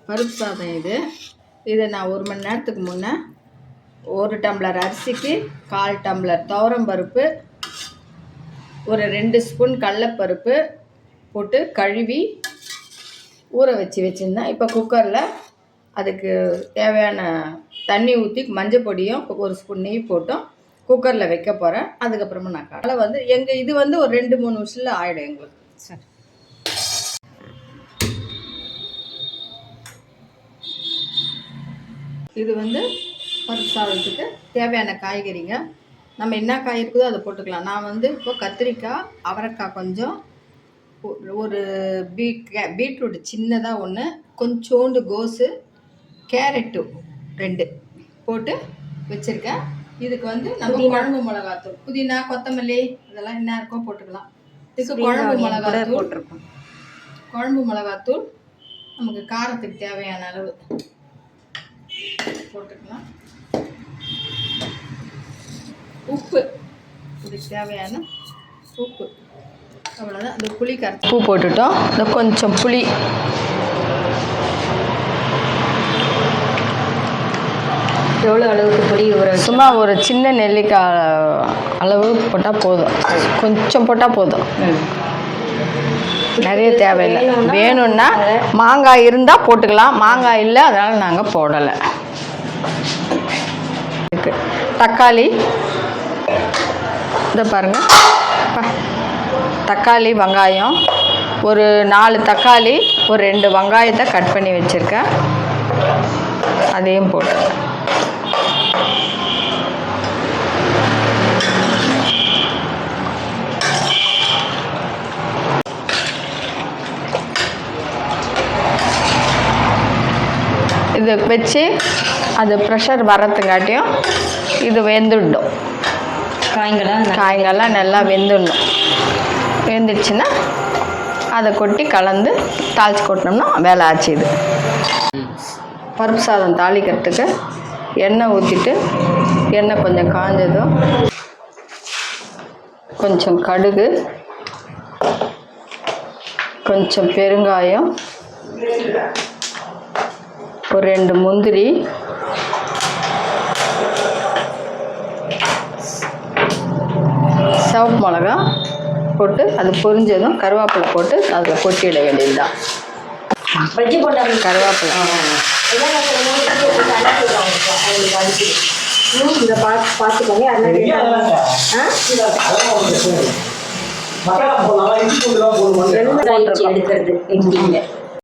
பருப்பு சாதம் இதை நான் 1 மணி நேரத்துக்கு முன்னே 1 டம்ளர் அரிசிக்கு 1/4 டம்ளர் துவரம் பருப்பு, ஒரு 2 ஸ்பூன் கடலைப்பருப்பு போட்டு கழுவி ஊற வச்சுருந்தேன். இப்போ குக்கரில் அதுக்கு தேவையான தண்ணி ஊற்றி மஞ்சள் பொடியும் 1 ஸ்பூன் நெய் போட்டும் குக்கரில் வைக்க போகிறேன். அதுக்கப்புறமா நான் கடலை இது ஒரு 2-3 விசில் ஆகிடும் எங்களுக்கு. சரி, இது பருப்பு சாதத்துக்கு தேவையான காய்கறிங்க. நம்ம என்ன காய் இருக்குதோ அதை போட்டுக்கலாம். நான் இப்போ கத்திரிக்காய், அவரைக்காய் கொஞ்சம், ஒரு பீட்ரூட் சின்னதாக 1, கொஞ்சோண்டு கோஸு, கேரட்டு 2 போட்டு வச்சுருக்கேன். இதுக்கு நம்ம குழம்பு மிளகாத்தூள், புதினா, கொத்தமல்லி இதெல்லாம் என்ன இருக்கோ போட்டுக்கலாம். இதுக்கு குழம்பு மிளகாத்தூள் போட்டிருக்கோம். குழம்பு மிளகாத்தூள் நமக்கு காரத்துக்கு தேவையான அளவு போட்டுக்கலாம். உப்பு, இதுக்கு தேவையான உப்பு, அவ்வளோதான். இந்த புளி கரைச்சி உப்பு போட்டுட்டோம். இந்த கொஞ்சம் புளி, எவ்வளோ அளவுக்கு புளி சும்மா ஒரு சின்ன நெல்லிக்காய் அளவு போட்டால் போதும். கொஞ்சம் போட்டால் போதும், நிறைய தேவையில்லை. வேணும்னா மாங்காய் இருந்தால் போட்டுக்கலாம், மாங்காய் இல்லை அதனால் நாங்கள் போடலை. தக்காளி இதை பாருங்கள், தக்காளி, வெங்காயம், ஒரு 4 தக்காளி, ஒரு 2 வெங்காயத்தை கட் பண்ணி வச்சுருக்கேன், அதையும் போட்டு இது வச்சு அது ப்ரெஷர் வரத்துங்காட்டியும் இது வெந்துடும். காய்கள்லாம் நல்லா வெந்துடணும். வெந்துடுச்சுன்னா அதை கொட்டி கலந்து தாளித்து கொட்டினோம்னா வேலை ஆச்சு. இது பருப்பு சாதம் தாளிக்கிறதுக்கு எண்ணெய் ஊற்றிட்டு, எண்ணெய் கொஞ்சம் காஞ்சதும் கொஞ்சம் கடுகு, கொஞ்சம் பெருங்காயம், ஒரு 2 முந்திரி, சிவப்பு மிளகா போட்டு அது பொரிஞ்சதும் கருவேப்பிலை போட்டு அதில் கொட்டிட வேண்டியது தான். கருவேப்பிலை இதை பார்த்துக்கோங்க. எடுக்கிறது